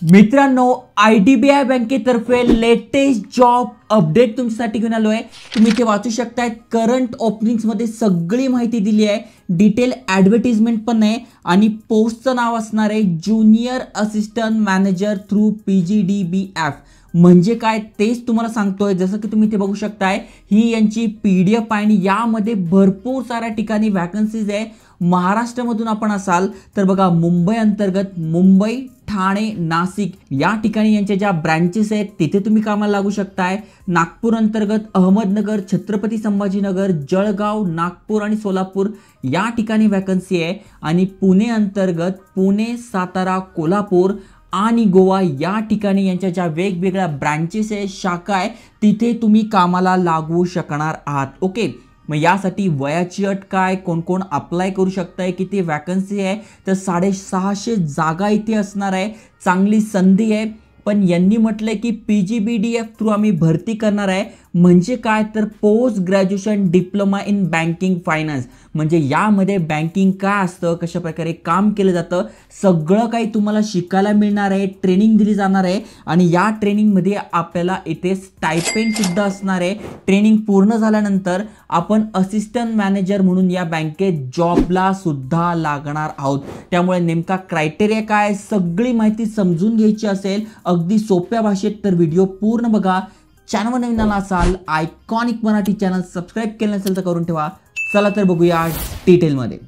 मित्रांनो, IDBI बँकेतर्फे latest job update तुमच्यासाठी घेऊन आलो आहे। तुम्ही इथे वाचू शकताय, करंट ओपनिंग्स मध्ये सगळी माहिती दिली आहे, डिटेल ॲडव्हर्टाइजमेंट पण आहे आणि पोस्टचं नाव असणार आहे junior assistant manager through PGDBF। म्हणजे काय तेच तुम्हाला सांगतोय। जसं की तुम्ही इथे बघू शकताय, ही यांची PDF आहे आणि यामध्ये भरपूर साऱ्या ठिकाणी वॅकन्सीज आहे। महाराष्ट्रामधून आपण असाल तर बघा, मुंबई अंतर्गत मुंबई, ठाणे, नाशिक या ठिकाणी यांच्या ज्या ब्रांचेस आहेत तिथे तुम्ही कामाला लागू शकताय। नागपूर अंतर्गत अहमदनगर, छत्रपती संभाजीनगर, जळगाव, नागपूर आणि सोलापूर या ठिकाणी वॅकन्सी आहे आणि पुणे अंतर्गत पुणे, सातारा, कोल्हापूर आणि गोवा या ठिकाणी यांच्या ज्या वेगवेगळ्या ब्रांचेस आहे, शाखा आहे, तिथे तुम्ही कामाला लागू शकणार आहात। ओके, मग यासाठी वयाची अट काय, कोण कोण अप्लाय करू शकताय, किती वॅकन्सी आहे, तर 650 जागा इथे असणार आहे। चांगली संधी आहे। पण यांनी म्हटलंय की PGBDF थ्रू आम्ही भरती करणार आहे। म्हणजे काय, तर post graduation diploma in banking finance. म्हणजे यामध्ये बँकिंग काय असतं, कशा प्रकारे काम केलं जातं, सगळं काही तुम्हाला शिकायला मिळणार आहे, ट्रेनिंग दिली जाणार आहे आणि या ट्रेनिंगमध्ये आपल्याला इथे स्टायपेंड सुद्धा असणार आहे। ट्रेनिंग पूर्ण झाल्यानंतर आपण असिस्टंट मॅनेजर म्हणून या बँकेत जॉबला सुद्धा लागणार आहोत। त्यामुळे नेमका क्रायटेरिया काय, सगळी माहिती समजून घ्यायची असेल अगदी सोप्या भाषेत तर व्हिडिओ पूर्ण बघा। चॅनलवर नवीन आला असाल, आयकॉनिक मराठी चॅनल सबस्क्राइब केलं नसेल तर करून ठेवा। चला तर बघूया डिटेलमध्ये।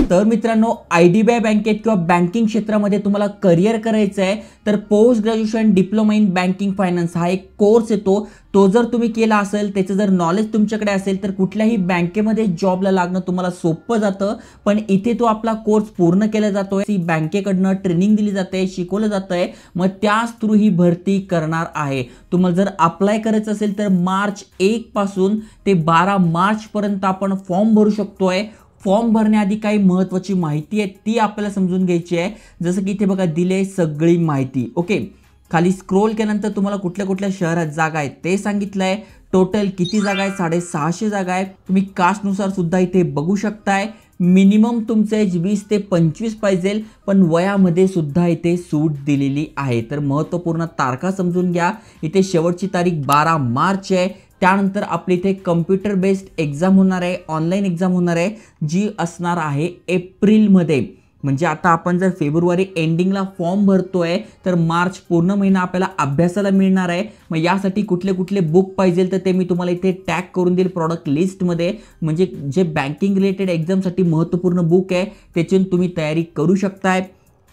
तर मित्रांनो, IDBI बँकेत किंवा बँकिंग क्षेत्रामध्ये तुम्हाला करिअर करायचं आहे तर post graduation diploma in banking finance हा एक कोर्स येतो। तो जर तुम्ही केला असेल, त्याचं जर नॉलेज तुमच्याकडे असेल तर कुठल्याही बँकेमध्ये जॉबला लागणं तुम्हाला सोपं जातं। पण इथे तो आपला कोर्स पूर्ण केला जातोय, ती बँकेकडनं ट्रेनिंग दिली जाते, शिकवलं जातंय, मग त्याच थ्रू ही भरती करणार आहे। तुम्हाला जर अप्लाय करायचं असेल तर मार्च 1 पासून ते 12 मार्च पर्यंत आपण फॉर्म भरू शकतोय। फॉर्म भरण्याआधी काही महत्त्वाची माहिती आहे ती आपल्याला समजून घ्यायची आहे। जसं की इथे बघा दिले सगळी माहिती। ओके, खाली स्क्रोल केल्यानंतर तुम्हाला कुठल्या कुठल्या शहरात जागा आहेत ते सांगितलंय। टोटल किती जागा आहे, 650 जागा आहेत। तुम्ही कास्टनुसार सुद्धा इथे बघू शकताय। मिनिमम तुमचं एज 20 ते 25 पाहिजे, पण वयामध्ये सुद्धा इथे सूट दिलेली आहे। तर महत्त्वपूर्ण तारखा समजून घ्या। इथे शेवटची तारीख 12 मार्च आहे। त्यानंतर आपल्या इथे कम्प्युटर बेस्ड एक्झाम होणार आहे, ऑनलाईन एक्झाम होणार आहे, जी असणार आहे एप्रिलमध्ये। म्हणजे आता आपण जर फेब्रुवारी एंडिंगला फॉर्म भरतोय तर मार्च पूर्ण महिना आपल्याला अभ्यासाला मिळणार आहे। मग यासाठी कुठले कुठले बुक पाहिजे तर ते मी तुम्हाला इथे टॅग करून देईल प्रॉडक्ट लिस्टमध्ये। म्हणजे जे बँकिंग रिलेटेड एक्झामसाठी महत्त्वपूर्ण बुक आहे त्याची तुम्ही तयारी करू शकताय।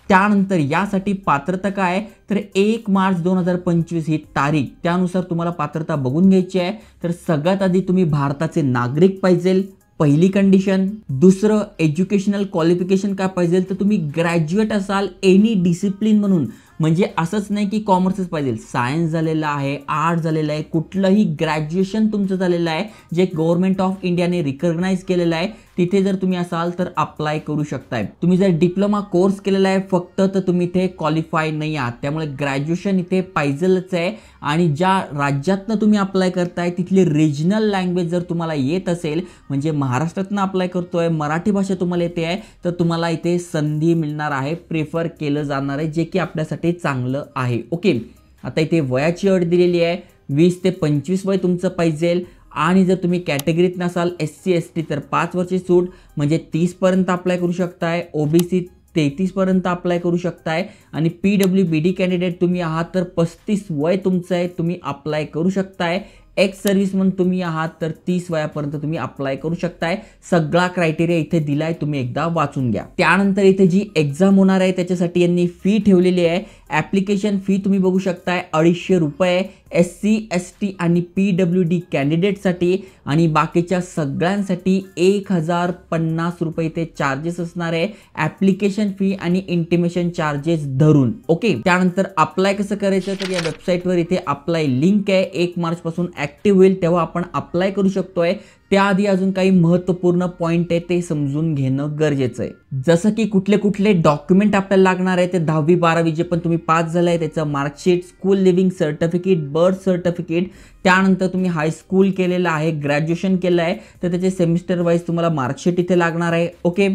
त्यानंतर यासाठी पात्रता काय, तर 1 मार्च 2025 ही तारीख, त्यानुसार तुम्हाला पात्रता बघून घ्यायची आहे। तर सगळ्यात आधी तुम्ही भारताचे नागरिक पाहिजे, पहिली कंडिशन। दुसरं, एज्युकेशनल क्वालिफिकेशन काय पाहिजे, तर तुम्ही ग्रॅज्युएट असाल एनी डिसिप्लिन म्हणून। म्हणजे असंच नाही की कॉमर्सच पाहिजे, सायन्स झालेलं आहे, आर्ट झालेलं आहे, कुठलंही ग्रॅज्युएशन तुमचं झालेलं आहे जे गव्हर्नमेंट ऑफ इंडियाने रिकॉग्नाइज केलेलं आहे, तिथे जर तुम्ही असाल तर अप्लाय करू शकताय। तुम्ही जर डिप्लोमा कोर्स केलेला आहे फक्त तर तुम्ही इथे क्वालिफाय नाही आहात। त्यामुळे ग्रॅज्युएशन इथे पाहिजेलच आहे। आणि ज्या राज्यातनं तुम्ही अप्लाय करताय तिथली रिजनल लँग्वेज जर तुम्हाला येत असेल, म्हणजे महाराष्ट्रातनं अप्लाय करतोय, मराठी भाषा तुम्हाला येते आहे, तर तुम्हाला इथे संधी मिळणार आहे, प्रेफर केलं जाणार आहे, जे की आपल्यासाठी चांगलं आहे। ओके, आता इथे वयाची अट दिलेली आहे, 20 ते 25 वय तुमचं पाहिजे। आणि जर तुम्ही कॅटेगरीत नसाल, SC ST तर 5 वर्षे सूट, म्हणजे 30 पर्यंत अप्लाय करू शकताय। OBC 33 पर्यंत अप्लाय करू शकताय आणि PWBD कॅन्डिडेट तुम्ही आहात तर 35 वय तुमचं आहे, तुम्ही अप्लाय करू शकताय। एक्स सर्व्हिसमन तुम्ही आहात तर 30 वयापर्यंत तुम्ही अप्लाय करू शकताय। सगळा क्रायटेरिया इथे दिलाय, तुम्ही एकदा वाचून घ्या। त्यानंतर इथे जी एक्झाम होणार आहे त्याच्यासाठी यांनी फी ठेवलेली आहे। ॲप्लिकेशन फी तुम्ही बघू शकताय 250 रुपये SC ST आणि PWD कॅन्डिडेटसाठी, आणि बाकीच्या सगळ्यांसाठी 1050 रुपये इथे चार्जेस असणार आहे, ॲप्लिकेशन फी आणि इंटिमेशन चार्जेस धरून। ओके, त्यानंतर अप्लाय कसं करायचं, तर या वेबसाईटवर इथे अप्लाय लिंक आहे, 1 मार्च पासून ऍक्टिव्ह होईल तेव्हा आपण अप्लाय करू शकतोय. त्याआधी अजून काही महत्त्वपूर्ण पॉईंट आहे ते समजून घेणं गरजेचं आहे. जसं की कुठले कुठले डॉक्युमेंट आपल्याला लागणार आहे ते 10वी-12वी जे पण तुम्ही पास झालाय त्याचं marksheet, school living certificate, birth certificate, त्यानंतर तुम्ही हायस्कूल केलेलं आहे, ग्रॅज्युएशन केलं आहे तर त्याचे सेमिस्टर वाईज तुम्हाला मार्कशीट इथे लागणार आहे. ओके,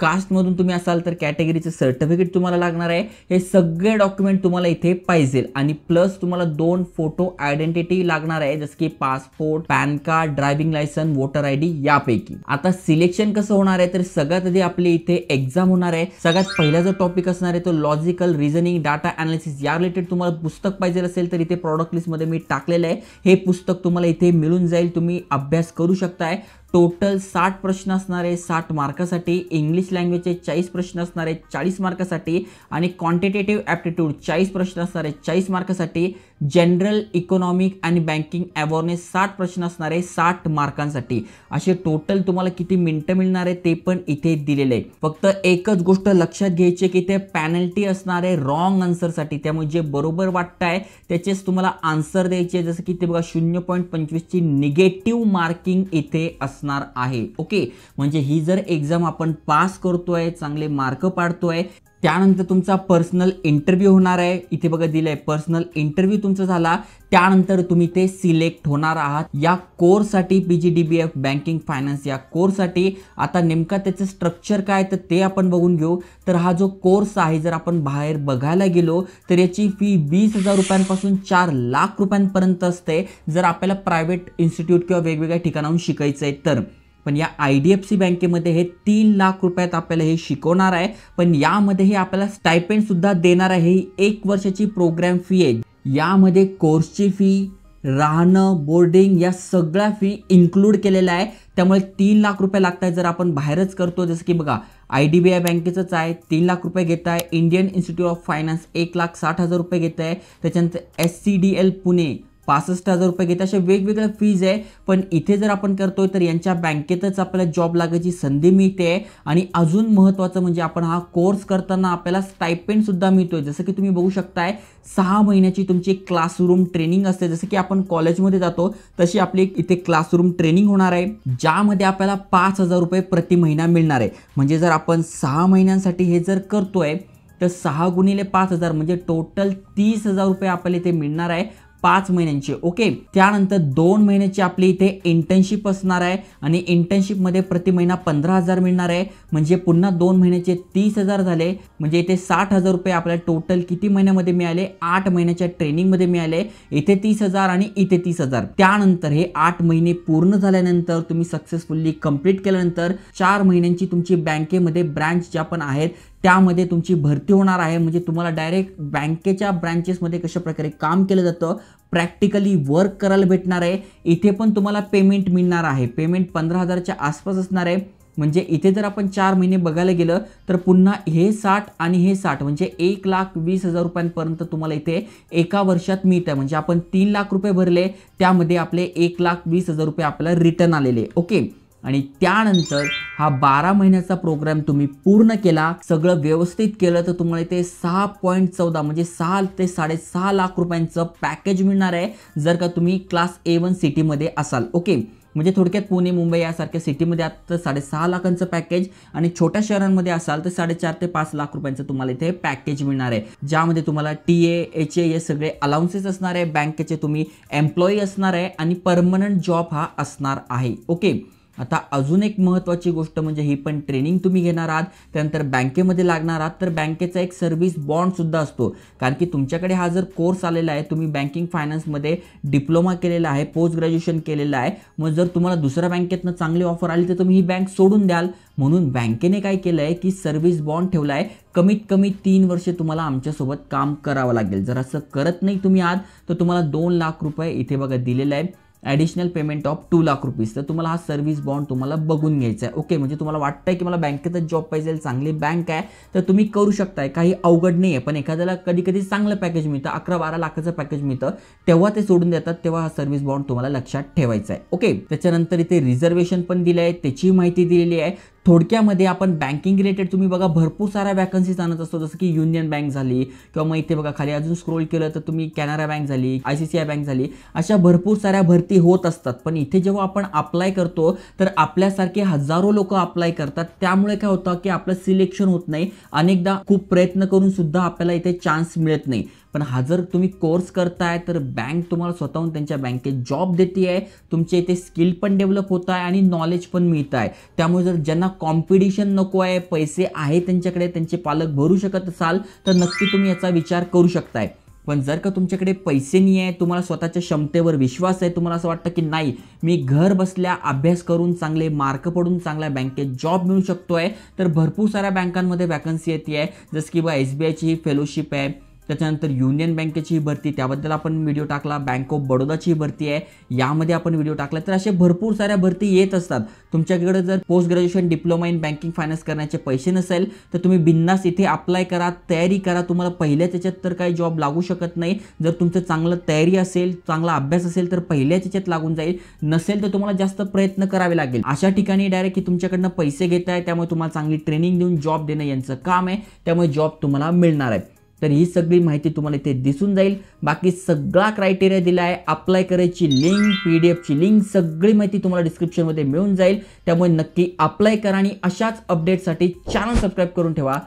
कास्टमधून तुम्ही असाल तर कॅटेगरीचं सर्टिफिकेट तुम्हाला लागणार आहे. हे सगळे डॉक्युमेंट तुम्हाला इथे पाहिजे आणि प्लस तुम्हाला 2 फोटो आयडेंटिटी लागणार आहे जसं की passport, PAN card, driving licence, voter ID यापैकी. आता सिलेक्शन कसं होणार आहे तर सगळ्यात आधी आपली इथे एक्झाम होणार आहे. सगळ्यात पहिला जो टॉपिक असणार आहे तो लॉजिकल रिझनिंग, डाटा अनालिसिस या रिलेटेड तुम्हाला पुस्तक पाहिजे असेल तर इथे प्रॉडक्ट लिस्टमध्ये मी टाकलेलं आहे. हे पुस्तक तुम्हाला इथे मिळून जाईल, तुम्ही अभ्यास करू शकताय. टोटल 60 प्रश्न असणार आहे 60 मार्कासाठी. इंग्लिश लँग्वेजचे 40 प्रश्न असणार आहेत 40 मार्कासाठी आणि क्वांटिटेटिव्ह ॲप्टिट्यूड 40 प्रश्न असणार आहेत 40 मार्कासाठी. जनरल इकॉनॉमिक आणि बँकिंग अवेअरनेस 60 प्रश्न असणार आहे 60 मार्कांसाठी. असे टोटल तुम्हाला किती मिनिटं मिळणार आहे ते पण इथे दिलेले आहे. फक्त एकच गोष्ट लक्षात घ्यायची की ते पेनल्टी असणार आहे रॉंग आन्सरसाठी. त्यामुळे जे बरोबर वाटतंय त्याचेच तुम्हाला आन्सर द्यायचे. जसं की ते बघा 0.25 ची निगेटिव्ह मार्किंग इथे असणार आहे. ओके, म्हणजे ही जर एक्झाम आपण पास करतोय, चांगले मार्क पाडतोय, त्यानंतर तुमचा पर्सनल इंटरव्ह्यू होणार आहे. इथे बघा दिलंय पर्सनल इंटरव्ह्यू तुमचा झाला त्यानंतर तुम्ही ते सिलेक्ट होणार आहात या कोर्ससाठी, PGDBF बँकिंग फायनान्स या कोर्ससाठी. आता नेमका त्याचं स्ट्रक्चर काय तर ते आपण बघून घेऊ. तर हा जो कोर्स आहे जर आपण बाहेर बघायला गेलो तर याची फी 20,000 रुपयांपासून 4 लाख रुपयांपर्यंत असते जर आपल्याला प्रायव्हेट इन्स्टिट्यूट किंवा वेगवेगळ्या ठिकाणाहून शिकायचं आहे तर. पण या IDFC बँकेमध्ये हे 3 लाख रुपयात आपल्याला हे शिकवणार आहे. पण यामध्ये हे आपल्याला स्टायपेंड सुद्धा देणार आहे. ही 1 वर्षाची प्रोग्राम फी आहे. यामध्ये कोर्सची फी, राहणं, बोर्डिंग या सगळ्या फी इन्क्लूड केलेल्या आहे. त्यामुळे 3 लाख रुपये लागतात जर आपण बाहेरच करतो. जसं की बघा IDBI बँकेचंच आहे 3 लाख रुपये घेत आहे. इंडियन इन्स्टिट्यूट ऑफ फायनान्स 1,60,000 रुपये घेत आहे. त्याच्यानंतर SCDL पुणे 65,000 रुपये घेते. अशा वेगवेगळ्या फीज आहे. पण इथे जर आपण करतोय तर यांच्या बँकेतच आपल्याला जॉब लागायची संधी मिळते. आणि अजून महत्त्वाचं म्हणजे आपण हा कोर्स करताना आपल्याला स्टायपेंड सुद्धा मिळतोय. जसं की तुम्ही बघू शकताय 6 महिन्याची तुमची क्लासरूम ट्रेनिंग असते. जसं की आपण कॉलेजमध्ये जातो तशी आपली इथे क्लासरूम ट्रेनिंग होणार आहे ज्यामध्ये आपल्याला 5,000 रुपये प्रति महिना मिळणार आहे. म्हणजे जर आपण 6 महिन्यांसाठी हे जर करतोय तर 6 गुणिले 5,000 म्हणजे टोटल 30,000 रुपये आपल्याला इथे मिळणार आहे 5 महिन्यांचे. ओके, त्यानंतर 2 महिन्याची आपली इथे इंटर्नशिप असणार आहे आणि इंटर्नशिपमध्ये प्रति महिना 15,000 मिळणार आहे. म्हणजे पुन्हा 2 महिन्याचे 30,000 झाले. म्हणजे इथे 60,000 रुपये आपल्याला टोटल किती महिन्यामध्ये मिळाले 8 महिन्याच्या ट्रेनिंगमध्ये मिळाले. इथे 30,000 आणि इथे 30,000. त्यानंतर हे 8 महिने पूर्ण झाल्यानंतर तुम्ही सक्सेसफुली कंप्लीट केल्यानंतर 4 महिन्यांची तुमची बँकेमध्ये ब्रांच ज्या पण आहेत त्यामध्ये तुमची भरती होणार आहे. म्हणजे तुम्हाला डायरेक्ट बँकेच्या ब्रांचेसमध्ये कशा प्रकारे काम केलं जातं प्रॅक्टिकली वर्क करायला भेटणार आहे. इथे पण तुम्हाला पेमेंट मिळणार आहे. पेमेंट 15,000च्या आसपास असणार आहे. म्हणजे इथे जर आपण 4 महिने बघायला गेलं तर पुन्हा हे 60 आणि हे 60 म्हणजे 1,20,000 रुपयांपर्यंत तुम्हाला इथे एका वर्षात मिळतं. म्हणजे आपण 3 लाख रुपये भरले त्यामध्ये आपले 1,20,000 रुपये आपल्याला रिटर्न आलेले. ओके, आणि त्यानंतर हा 12 महिन्याचा प्रोग्राम तुम्ही पूर्ण केला, सगळं व्यवस्थित केलं तर तुम्हाला इथे 6.14 म्हणजे 6 ते 6.5 लाख रुपयांचं पॅकेज मिळणार आहे जर का तुम्ही क्लास A1 सिटीमध्ये असाल. ओके, म्हणजे थोडक्यात पुणे, मुंबई यासारख्या सिटीमध्ये आता 6.5 लाखांचं पॅकेज आणि छोट्या शहरांमध्ये असाल तर 4.5 ते 5 लाख रुपयांचं तुम्हाला इथे पॅकेज मिळणार आहे. ज्यामध्ये तुम्हाला TA, HA हे सगळे अलाउन्सेस असणार आहे. बँकेचे तुम्ही एम्प्लॉई असणार आहे आणि परमनंट जॉब हा असणार आहे. ओके, आता अजून एक महत्त्वाची गोष्ट म्हणजे ही पण ट्रेनिंग तुम्ही घेणार आहात त्यानंतर बँकेमध्ये लागणार आहात तर बँकेचा एक सर्व्हिस बॉन्ड सुद्धा असतो. कारण की तुमच्याकडे हा जर कोर्स आलेला आहे, तुम्ही बँकिंग फायनान्समध्ये डिप्लोमा केलेला आहे, पोस्ट ग्रॅज्युएशन केलेलं आहे, मग जर तुम्हाला दुसऱ्या बँकेतनं चांगली ऑफर आली तर तुम्ही ही बँक सोडून द्याल. म्हणून बँकेने काय केलं आहे की सर्व्हिस बॉन्ड ठेवला आहे. कमीत कमी 3 वर्षे तुम्हाला आमच्यासोबत काम करावं लागेल. जर असं करत नाही तुम्ही आहात तर तुम्हाला 2 लाख रुपये इथे बघा दिलेलं आहे additional payment of 2 lakh rupees. तर तुम्हाला हा सर्व्हिस बॉन्ड तुम्हाला बघून घ्यायचा आहे. ओके, म्हणजे तुम्हाला वाटतंय की मला बँकेतच जॉब पाहिजे, चांगली बँक आहे तर तुम्ही करू शकताय, काही अवघड नाही आहे. पण एखाद्याला कधी कधी चांगलं पॅकेज मिळतं, 11-12 लाखाचं पॅकेज मिळतं, तेव्हा ते सोडून देतात, तेव्हा हा सर्व्हिस बॉन्ड तुम्हाला लक्षात ठेवायचा आहे. ओके, त्याच्यानंतर इथे रिझर्वेशन पण दिलं आहे, त्याची माहिती दिलेली आहे. थोडक्यामध्ये आपण बँकिंग रिलेटेड तुम्ही बघा भरपूर साऱ्या वॅकन्सीज आणत असतो, जसं की युनियन बँक झाली किंवा मग इथे बघा खाली अजून स्क्रोल केलं तर तुम्ही कॅनरा बँक झाली, ICICI बँक झाली, अशा भरपूर साऱ्या भरती होत असतात. पण इथे जेव्हा आपण अप्लाय करतो तर आपल्यासारखे हजारो लोक अप्लाय करतात, त्यामुळे काय होतं की आपलं सिलेक्शन होत नाही. अनेकदा खूप प्रयत्न करून सुद्धा आपल्याला इथे चान्स मिळत नाही. पण हा जर तुम्ही कोर्स करताय तर बँक तुम्हाला स्वतःहून त्यांच्या बँकेत जॉब देते आहे, तुमचे इथे स्किल पण डेव्हलप होत आहे आणि नॉलेज पण मिळत आहे. त्यामुळे जर ज्यांना कॉम्पिटिशन नको आहे, पैसे आहे त्यांच्याकडे, त्यांचे पालक भरू शकत असाल तर नक्की तुम्ही याचा विचार करू शकताय. पण जर का तुमच्याकडे पैसे नाही आहे, तुम्हाला स्वतःच्या क्षमतेवर विश्वास आहे, तुम्हाला असं वाटतं की नाही मी घर बसल्या अभ्यास करून चांगले मार्क पडून चांगल्या बँकेत जॉब मिळू शकतोय, तर भरपूर साऱ्या बँकांमध्ये वॅकन्सी येते आहे. जसं की बघा SBIची ही फेलोशिप आहे, त्याच्यानंतर युनियन बँकेची भरती, त्याबद्दल आपण व्हिडिओ टाकला. बँक ऑफ बडोदाची भरती आहे, यामध्ये आपण व्हिडिओ टाकला. तर असे भरपूर साऱ्या भरती येत असतात. तुमच्याकडे जर post graduation diploma in banking finance करण्याचे पैसे नसेल तर तुम्ही बिंदास इथे अप्लाय करा, तयारी करा. तुम्हाला पहिल्याच याच्यात तर काही जॉब लागू शकत नाही. जर तुमचं चांगलं तयारी असेल, चांगला अभ्यास असेल तर पहिल्याच याच्यात लागून जाईल. नसेल तर तुम्हाला जास्त प्रयत्न करावे लागेल. अशा ठिकाणी डायरेक्ट की तुमच्याकडनं पैसे घेत आहे, त्यामुळे तुम्हाला चांगली ट्रेनिंग देऊन जॉब देणं यांचं काम आहे, त्यामुळे जॉब तुम्हाला मिळणार आहे. तर ही सगळी माहिती तुम्हाला इथे दिसून जाईल. बाकी सगळा क्रायटेरिया दिला आहे, अप्लाय करायची लिंक, PDFची लिंक, सगळी माहिती तुम्हाला डिस्क्रिप्शनमध्ये मिळून जाईल. त्यामुळे नक्की अप्लाय करा आणि अशाच अपडेटसाठी चॅनल सबस्क्राईब करून ठेवा.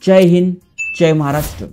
जय हिंद, जय महाराष्ट्र.